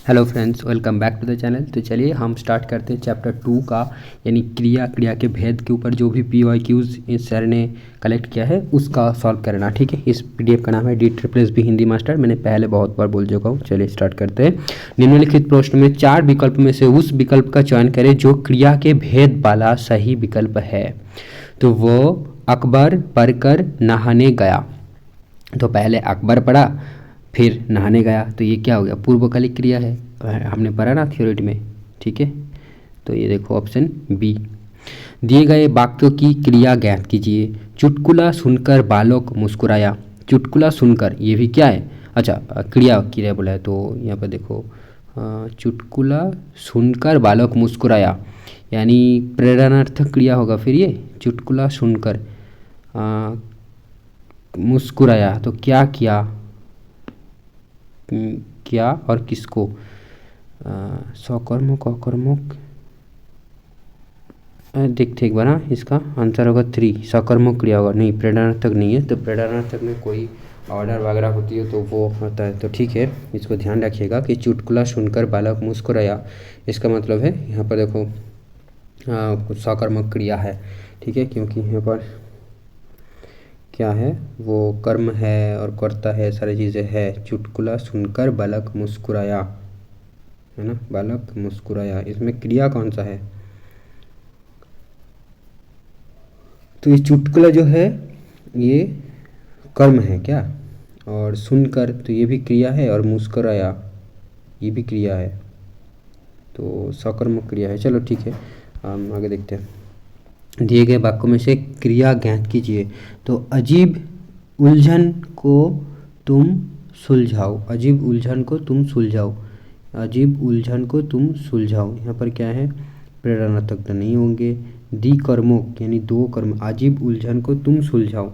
Hello friends, welcome back to the channel. तो चलिए हम स्टार्ट करते हैं चैप्टर 2 का, यानी क्रिया के भेद के ऊपर जो भी PYQs इस सर ने कलेक्ट किया है उसका सॉल्व करना। ठीक है, इस PDF का नाम है DSSS हिंदी मास्टर। मैंने पहले बहुत बार बोल चुका हूँ। चलिए स्टार्ट करते हैं। निम्नलिखित प्रश्न में 4 विकल्प में से उस विकल्प का चयन करें जो क्रिया के भेद वाला सही विकल्प है। तो वो अकबर पढ़कर नहाने गया। तो पहले अकबर पढ़ा, फिर नहाने गया, तो ये क्या हो गया? पूर्वकालिक क्रिया है, हमने पढ़ा ना थ्योरी में। ठीक है, तो ये देखो ऑप्शन बी। दिए गए वाक्यों की क्रिया ज्ञात कीजिए। चुटकुला सुनकर बालक मुस्कुराया। चुटकुला सुनकर, ये भी क्या है? अच्छा, क्रिया बोला है, तो यहाँ पर देखो चुटकुला सुनकर बालक मुस्कुराया, यानी प्रेरणार्थक क्रिया होगा। फिर ये चुटकुला सुनकर मुस्कुराया, तो क्या किया, क्या और किसको? सकर्मक अकर्मक, देखते एक बार। हाँ, इसका आंसर होगा 3, सकर्मक क्रिया होगा। नहीं, प्रेरणार्थक नहीं है। तो प्रेरणार्थक में कोई ऑर्डर वगैरह होती है तो वो होता है। तो ठीक है, इसको ध्यान रखिएगा कि चुटकुला सुनकर बालक मुस्कुराया, इसका मतलब है यहाँ पर देखो कुछ सकर्मक क्रिया है। ठीक है, क्योंकि यहाँ पर क्या है, वो कर्म है और कर्ता है, सारी चीज़ें है। चुटकुला सुनकर बालक मुस्कुराया, है ना, बालक मुस्कुराया, इसमें क्रिया कौन सा है? तो ये चुटकुला जो है ये कर्म है क्या? और सुनकर, तो ये भी क्रिया है, और मुस्कुराया ये भी क्रिया है, तो सकर्मक क्रिया है। चलो ठीक है, हम आगे देखते हैं। दिए गए वाक्यों में से क्रिया ज्ञात कीजिए। तो अजीब उलझन को तुम सुलझाओ। अजीब उलझन को तुम सुलझाओ, अजीब उलझन को तुम सुलझाओ, यहाँ पर क्या है? प्रेरणार्थक तो नहीं होंगे। दी कर्मों यानी दो कर्म, अजीब उलझन को तुम सुलझाओ,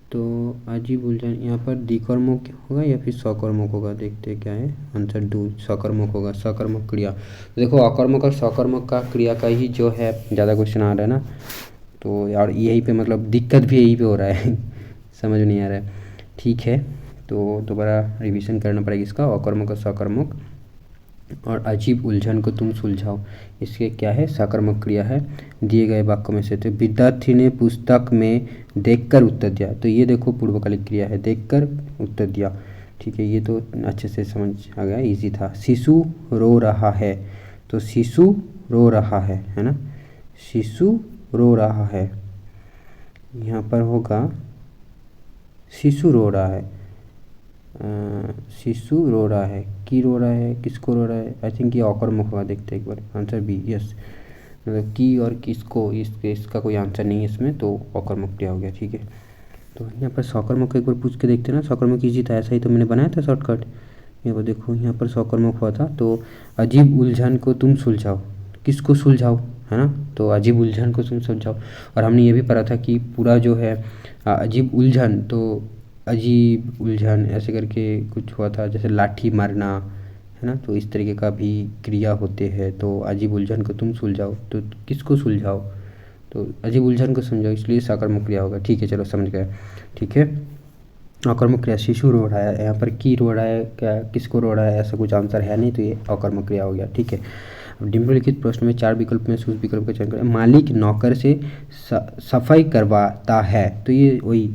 तो अजीब उलझन यहाँ पर द्विकर्मक होगा या फिर सकर्मक होगा? देखते हैं क्या है आंसर। डू, सकर्मक होगा, सकर्मक क्रिया। देखो अकर्मक और सकर्मक का क्रिया का ही जो है ज़्यादा क्वेश्चन आ रहा है ना, तो यार यहीं पे मतलब दिक्कत भी यहीं पे हो रहा है समझ नहीं आ रहा है। ठीक है, तो दोबारा रिवीजन करना पड़ेगा इसका। अकर्मक और सकर्मक, और अजीब उलझन को तुम सुलझाओ, इसके क्या है? सकर्मक क्रिया है। दिए गए वाक्यों में से, तो विद्यार्थी ने पुस्तक में देखकर उत्तर दिया, तो ये देखो पूर्वकालिक क्रिया है, देखकर उत्तर दिया। ठीक है, ये तो अच्छे से समझ आ गया, इजी था। शिशु रो रहा है, तो शिशु रो रहा है ना, शिशु रो रहा है, यहाँ पर होगा शिशु रो रहा है। शिशु रो रहा है, की रो रहा है, किसको रो रहा है? आई थिंक ये अकर्मक होगा, देखते हैं एक बार। आंसर बी, यस, मतलब की और किसको, इसका कोई आंसर नहीं है इसमें, तो अकर्मक क्रिया हो गया। ठीक है, तो यहाँ पर सकर्मक एक बार पूछ के देखते हैं ना। सकर्मक ईजी था, ऐसा ही तो मैंने बनाया था शॉर्टकट। यहाँ पर देखो, यहाँ पर सकर्मक हुआ था, तो अजीब उलझन को तुम सुलझाओ, किसको सुलझाओ, है ना, तो अजीब उलझन को तुम सुलझाओ। और हमने ये भी पढ़ा था कि पूरा जो है अजीब उलझन, तो अजीब उलझन ऐसे करके कुछ हुआ था, जैसे लाठी मारना, है ना, तो इस तरीके का भी क्रिया होते हैं। तो अजीब उलझन को तुम सुलझाओ, तो किसको सुलझाओ? तो अजीब उलझन को समझाओ, इसलिए सकर्मक क्रिया होगा। ठीक है, चलो समझ गए। ठीक है, अकर्मक क्रिया शिशु रो रहा है, यहाँ पर की रो रहा है, क्या किसको रो रहा है, ऐसा कुछ आंसर है नहीं, तो ये अकर्मक क्रिया हो गया। ठीक है, अब निम्नलिखित प्रश्न में 4 विकल्प में से उस विकल्प का चयन करें। मालिक नौकर से सफाई करवाता है, तो ये वही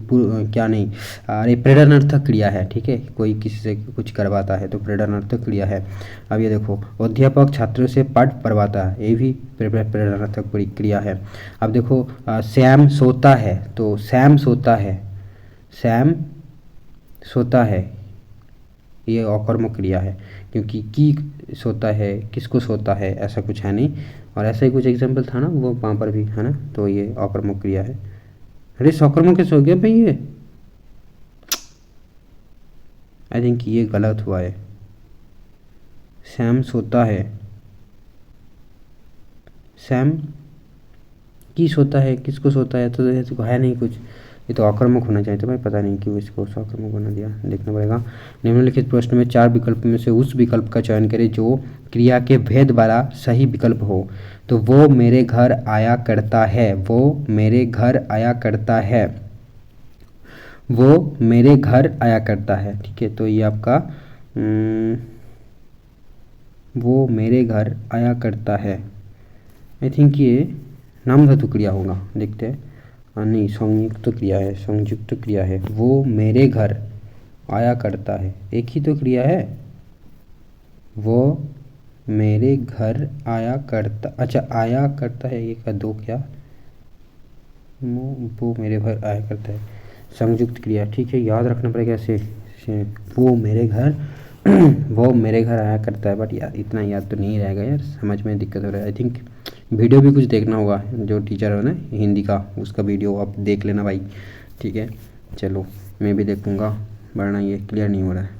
क्या नहीं, अरे प्रेरणार्थक क्रिया है। ठीक है, कोई किसी से कुछ करवाता है तो प्रेरणार्थक क्रिया है। अब ये देखो, अध्यापक छात्रों से पाठ पढ़वाता है, ये भी प्रेरणार्थक क्रिया है। अब देखो श्याम सोता है, तो श्याम सोता है, श्याम सोता है, ये अकर्मक क्रिया है, क्योंकि की सोता है, किसको सोता है, ऐसा कुछ है नहीं। और ऐसा ही कुछ एग्जाम्पल था ना वो वहाँ पर भी, है ना, तो ये अकर्मक क्रिया है। अरे सकर्मक कैसे हो गया भाई ये? आई थिंक ये गलत हुआ है। श्याम सोता है, श्याम की सोता है, किसको सोता है, तो ऐसे है नहीं कुछ, ये तो आक्रामक होना चाहिए था भाई, पता नहीं क्यों इसको आक्रामक बना दिया, देखना पड़ेगा। निम्नलिखित प्रश्न में 4 विकल्प में से उस विकल्प का चयन करें जो क्रिया के भेद वाला सही विकल्प हो। तो वो मेरे घर आया करता है, वो मेरे घर आया करता है, वो मेरे घर आया करता है। ठीक है, तो ये आपका वो मेरे घर आया करता है। आई थिंक ये नाम धातु क्रिया होगा, देखते हैं। नहीं, संयुक्त क्रिया है, संयुक्त क्रिया है। वो मेरे घर आया करता है, एक ही तो क्रिया है। वो मेरे घर आया करता, अच्छा आया करता है, ये का दो क्या, वो मेरे घर आया करता है, संयुक्त क्रिया, ठीक है, याद रखना पड़ेगा ऐसे। वो मेरे घर वो मेरे घर आया करता है, बट यार इतना याद तो नहीं रहेगा यार, समझ में दिक्कत हो रहा है। आई थिंक वीडियो भी कुछ देखना होगा, जो टीचर है ना हिंदी का, उसका वीडियो आप देख लेना भाई, ठीक है। चलो मैं भी देखूँगा, वरना ये क्लियर नहीं हो रहा है,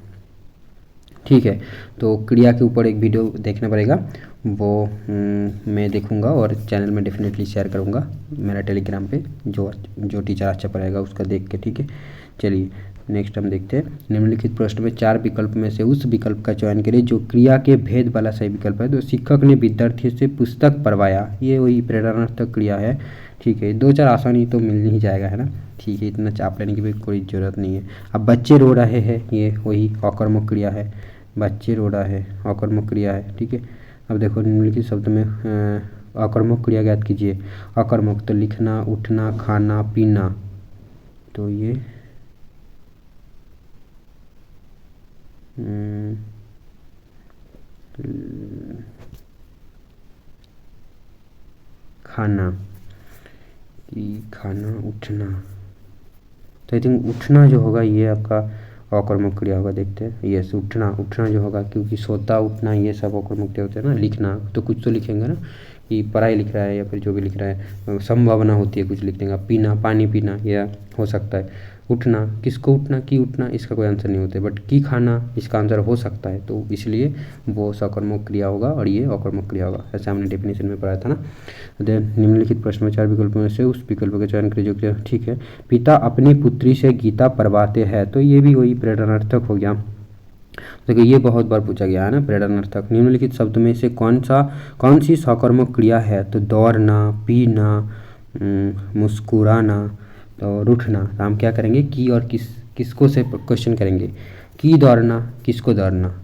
ठीक है। तो क्रिया के ऊपर एक वीडियो देखना पड़ेगा, वो मैं देखूंगा और चैनल में डेफिनेटली शेयर करूंगा मेरा टेलीग्राम पे, जो टीचर अच्छा पढ़ाएगा उसका देख के, ठीक है। चलिए नेक्स्ट हम देखते हैं। निम्नलिखित प्रश्न में 4 विकल्प में से उस विकल्प का चयन करें जो क्रिया के भेद वाला सही विकल्प है। तो शिक्षक ने विद्यार्थी से पुस्तक पढ़वाया, ये वही प्रेरणार्थक क्रिया है, ठीक है। 2-4 आसानी तो मिल ही जाएगा, है ना, ठीक है, इतना चाप लेने की भी कोई ज़रूरत नहीं है। अब बच्चे रो रहे हैं, ये वही अकर्मक क्रिया है, बच्चे रो रहा है, अकर्मक क्रिया है, ठीक है। अब देखो निम्नलिखित शब्द में अकर्मक क्रिया ज्ञात कीजिए। अकर्मक तो लिखना, उठना, खाना, पीना, तो ये खाना, कि खाना, उठना, तो आई थिंक उठना जो होगा ये आपका अकर्मक क्रिया होगा, देखते हैं। यस, उठना, उठना जो होगा, क्योंकि सोता उठना ये सब अकर्मक क्रिया होते हैं ना। लिखना तो कुछ तो लिखेंगे ना, कि पढ़ाई लिख रहा है या फिर जो भी लिख रहा है, संभावना होती है कुछ लिखने का। पीना, पानी पीना, यह हो सकता है। उठना, किसको उठना, की उठना, इसका कोई आंसर नहीं होता है, बट की खाना इसका आंसर हो सकता है, तो इसलिए वो सकर्मक क्रिया होगा और ये अकर्मक क्रिया होगा, ऐसे हमने डेफिनेशन में पढ़ा था ना। देन निम्नलिखित प्रश्न में 4 विकल्पों में से उस विकल्प का चयन करिए जो कि ठीक है। पिता अपनी पुत्री से गीता पढ़वाते हैं, तो ये भी वही प्रेरणार्थक हो गया। देखिए ये बहुत बार पूछा गया है ना, प्रेरणार्थक। निम्नलिखित शब्द में से कौन सी सकर्मक क्रिया है? तो दौड़ना, पीना, मुस्कुराना और उठना। तो हम क्या करेंगे, की और किसको से क्वेश्चन करेंगे। की दौड़ना, किसको दौड़ना,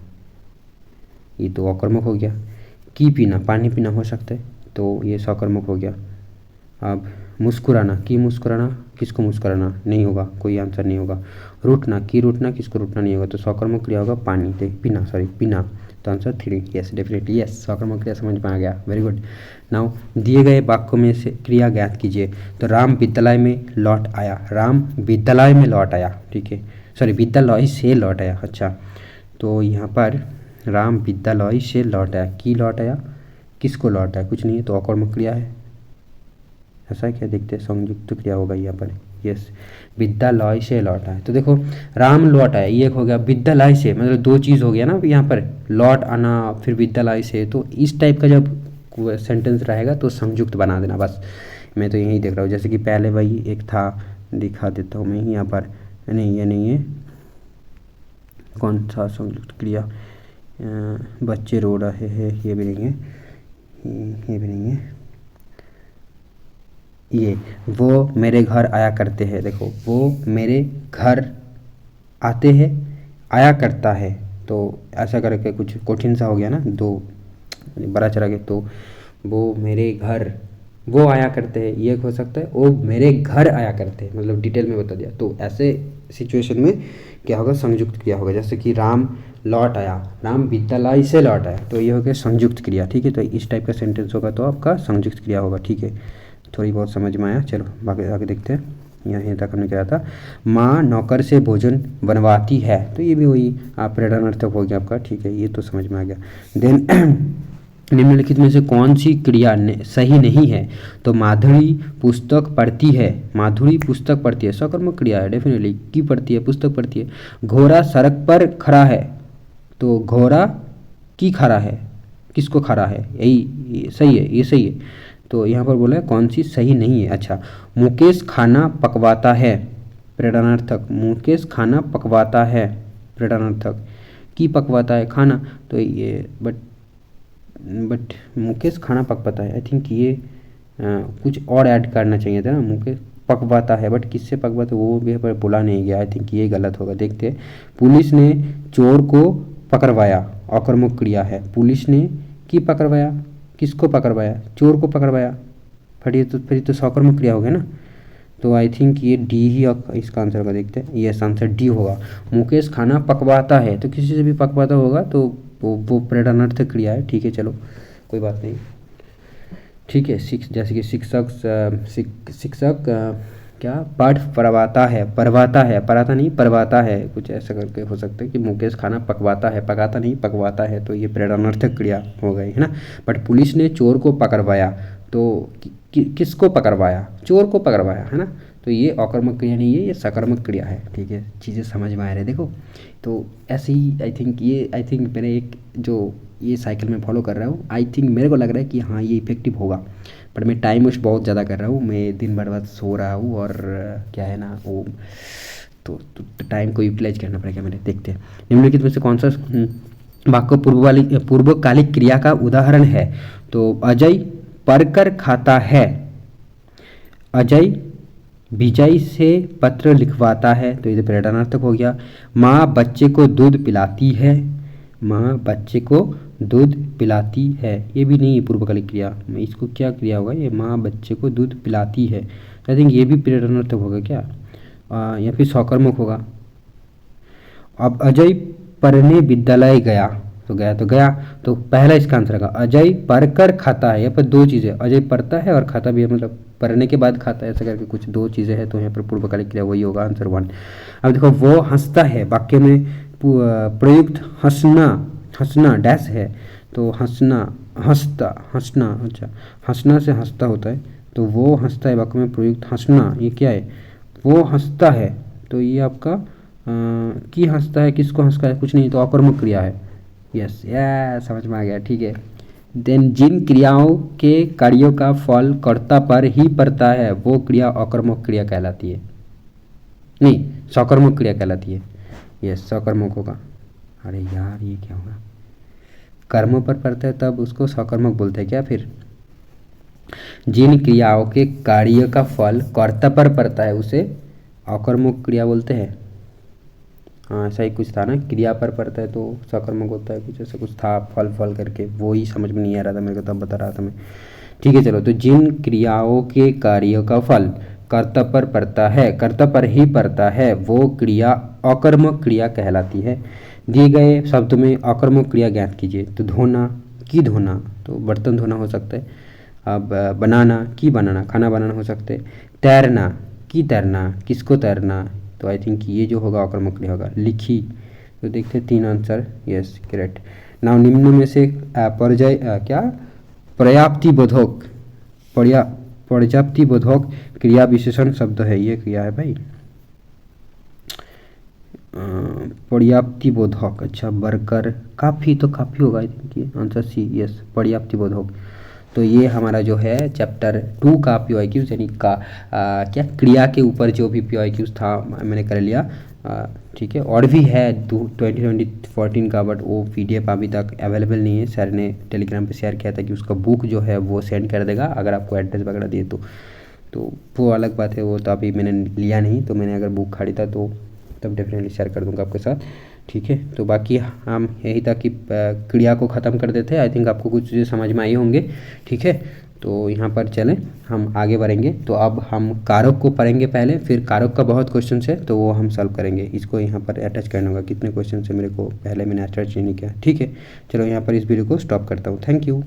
ये तो अकर्मक हो गया। की पीना, पानी पीना हो सकता है, तो ये सकर्मक हो गया। अब मुस्कुराना, की मुस्कुराना, किसको मुस्कुराना, नहीं होगा, कोई आंसर नहीं होगा। रूठना, की रूठना, किसको रूठना, नहीं होगा, तो सकर्मक क्रिया होगा पानी, पीना, सॉरी पीना, तो आंसर 3। यस डेफिनेटली यस, सकर्मक क्रिया समझ में आ गया, वेरी गुड। नाउ दिए गए वाक्यों में से क्रिया ज्ञात कीजिए। तो राम विद्यालय में लौट आया, राम विद्यालय में लौट आया, ठीक है, सॉरी विद्यालय से लौट आया, अच्छा। तो यहाँ पर राम विद्यालय से लौट आया, की लौट आया, किसको लौट आया, कुछ नहीं है, तो अकर्मक क्रिया है, ऐसा क्या देखते हैं, संयुक्त क्रिया होगा यहाँ पर। यस, विद्यालय से लौट आए, तो देखो राम लौट आए, ये हो गया विद्यालय से, मतलब 2 चीज़ हो गया ना यहाँ पर, लौट आना फिर विद्यालय से। तो इस टाइप का जब सेंटेंस रहेगा तो संयुक्त बना देना बस। मैं तो यही देख रहा हूँ, जैसे कि पहले वही एक था, दिखा देता हूँ मैं यहाँ पर, नहीं ये नहीं है, कौन सा संयुक्त क्रिया, बच्चे रो रहे हैं, ये भी नहीं है, ये भी नहीं है, ये वो मेरे घर आया करते हैं। देखो वो मेरे घर आते हैं, आया करता है, तो ऐसा करके कुछ कठिन सा हो गया ना, 2 बड़ा चला गया। तो वो मेरे घर, वो आया करते हैं, ये हो सकता है, वो मेरे घर आया करते हैं, मतलब डिटेल में बता दिया। तो ऐसे सिचुएशन में क्या होगा, संयुक्त क्रिया होगा। जैसे कि राम लौट आया, राम विद्यालय से लौट आया, तो ये हो गया संयुक्त क्रिया, ठीक है। तो इस टाइप का सेंटेंस होगा तो आपका संयुक्त क्रिया होगा, ठीक है। थोड़ी बहुत समझ में आया, चलो आगे देखते हैं। यहाँ तक हमने क्या था, माँ नौकर से भोजन बनवाती है, तो ये भी वही प्रेरणार्थक हो गया आपका, ठीक है, ये तो समझ में आ गया। देन निम्नलिखित में से कौन सी क्रिया सही नहीं है? तो माधुरी पुस्तक पढ़ती है, माधुरी पुस्तक पढ़ती है, सकर्मक क्रिया है डेफिनेटली, की पढ़ती है, पुस्तक पढ़ती है। घोड़ा सड़क पर खड़ा है, तो घोड़ा की खड़ा है, किसको खड़ा है, यही सही है, ये सही है। तो यहाँ पर बोला है कौन सी सही नहीं है। अच्छा, मुकेश खाना पकवाता है, प्रेरणार्थक, मुकेश खाना पकवाता है, प्रेरणार्थक, की पकवाता है खाना, तो ये बट मुकेश खाना पकवाता है, आई थिंक ये कुछ और ऐड करना चाहिए था ना, मुकेश पकवाता है, बट किससे पकवाता है वो भी बोला नहीं गया, आई थिंक ये गलत होगा। देखते हैं, पुलिस ने चोर को पकड़वाया, अकर्मक क्रिया है। पुलिस ने की पकड़वाया, किसको पकड़वाया, चोर को पकड़वाया, फिर तो सकर्मक क्रिया हो गया ना। तो आई थिंक ये डी ही इसका आंसर होगा। देखते हैं, यस आंसर डी होगा। मुकेश खाना पकवाता है, तो किसी से भी पकवाता होगा तो वो प्रेरणार्थक क्रिया है। ठीक है, चलो कोई बात नहीं। ठीक है, जैसे कि शिक्षक क्या पाठ पढ़वाता है, पढ़वाता है, पढ़ाता नहीं पढ़वाता है, कुछ ऐसा करके हो सकता है कि मुकेश खाना पकवाता है, पकाता नहीं पकवाता है, तो ये प्रेरणार्थक क्रिया हो गई है ना। बट पुलिस ने चोर को पकड़वाया, तो किसको पकड़वाया, चोर को पकड़वाया है ना। तो ये अकर्मक क्रिया नहीं है, ये सकर्मक क्रिया है। ठीक है, चीज़ें समझ में आ रही है देखो। तो ऐसे ही आई थिंक मेरे एक जो ये साइकिल में फॉलो कर रहा हूँ, आई थिंक मेरे को लग रहा है कि हाँ ये इफेक्टिव होगा। पर मैं टाइम वेस्ट बहुत ज़्यादा कर रहा हूँ, मैं दिन भर बाद सो रहा हूँ और क्या है ना वो तो टाइम को यूटिलाइज करना पड़ेगा मेरे। देखते हैं, निम्नलिखित में से कौन सा वाक्य पूर्वकालिक क्रिया का उदाहरण है। तो अजय पढ़कर खाता है, अजय विजय से पत्र लिखवाता है, तो ये प्रेरणार्थक हो गया। माँ बच्चे को दूध पिलाती है, माँ बच्चे को दूध पिलाती है, ये भी नहीं है पूर्वकालिक क्रिया। इसको क्या क्रिया होगा, ये माँ बच्चे को दूध पिलाती है, तो आई थिंक ये भी प्रेरणार्थक होगा क्या, या फिर सकर्मक होगा। अब अजय पढ़ने विद्यालय गया, तो गया तो पहला इसका आंसर होगा। अजय पढ़कर खाता है, यहाँ पर दो चीज़ें, अजय पढ़ता है और खाता भी है, मतलब पढ़ने के बाद खाता है, ऐसा करके कुछ दो चीज़ें हैं, तो यहाँ पर पूर्वकालिक क्रिया वही होगा, आंसर 1। अब देखो, वो हंसता है, वाक्य में प्रयुक्त हंसना डैश है, तो हंसना अच्छा हंसना से हंसता होता है, तो वो हंसता है वाक्य में प्रयुक्त हंसना, ये क्या है, वो हंसता है, तो ये आपका की हंसता है, किसको हंसता है, कुछ नहीं, तो अकर्मक क्रिया है। यस समझ में आ गया। ठीक है, देन जिन क्रियाओं के कार्यों का फल कर्ता पर ही पड़ता है वो क्रिया अकर्मक क्रिया कहलाती है, नहीं सकर्मक क्रिया कहलाती है। यस सकर्मक होगा। अरे यार ये क्या होगा, कर्म पर पड़ता है तब उसको सकर्मक बोलते हैं क्या फिर। जिन क्रियाओं के कार्य का फल कर्ता पर पड़ता है उसे अकर्मक क्रिया बोलते हैं। हाँ ऐसा ही कुछ था ना, क्रिया पर पड़ता है तो सकर्मक होता है, कुछ ऐसा कुछ था, फल करके, वो ही समझ में नहीं आ रहा था मेरे को, तब बता रहा था मैं। ठीक है चलो, तो जिन क्रियाओं के कार्यों का फल कर्ता पर पड़ता है, कर्ता पर ही पड़ता है, वो क्रिया अकर्मक क्रिया कहलाती है। दिए गए शब्द में अकर्मक क्रिया ज्ञात कीजिए। तो धोना की धोना, तो बर्तन धोना हो सकता है। अब बनाना की बनाना, खाना बनाना हो सकता है। तैरना की तैरना, किसको तैरना, तो आई थिंक ये जो होगा अकर्मक क्रिया होगा। लिखी, तो देखते हैं 3 आंसर, यस करेक्ट। नाउ निम्न में से पर्याप्ति बोधक क्रिया विशेषण शब्द है, ये क्रिया है भाई पर्याप्ति बोधक। अच्छा बरकर, काफ़ी, तो काफ़ी होगा आई थिंक, ये आंसर सी, यस पर्याप्ति बोधक। तो ये हमारा जो है चैप्टर 2 का PYQs यानी का क्या क्रिया के ऊपर जो भी PYQs था मैंने कर लिया। ठीक है, और भी है 2014 का, बट वो PDF अभी तक अवेलेबल नहीं है। सर ने टेलीग्राम पे शेयर किया था कि उसका बुक जो है वो सेंड कर देगा अगर आपको एड्रेस वगैरह दिए तो वो अलग बात है, वो तो अभी मैंने लिया नहीं, तो मैंने अगर बुक खरीदा तो तब डेफिनेटली शेयर कर दूंगा आपके साथ। ठीक है, तो बाकी हम यही तक कि क्रिया को ख़त्म कर देते हैं। आई थिंक आपको कुछ चीज़ें समझ में आई होंगे। ठीक है, तो यहाँ पर चलें हम आगे बढ़ेंगे। तो अब हम कारक को पढ़ेंगे पहले, फिर कारक का बहुत क्वेश्चन है तो वो हम सॉल्व करेंगे। इसको यहाँ पर अटैच करना होगा, कितने क्वेश्चन से मेरे को पहले मैंने अटैच नहीं किया। ठीक है, चलो यहाँ पर इस वीडियो को स्टॉप करता हूँ। Thank you.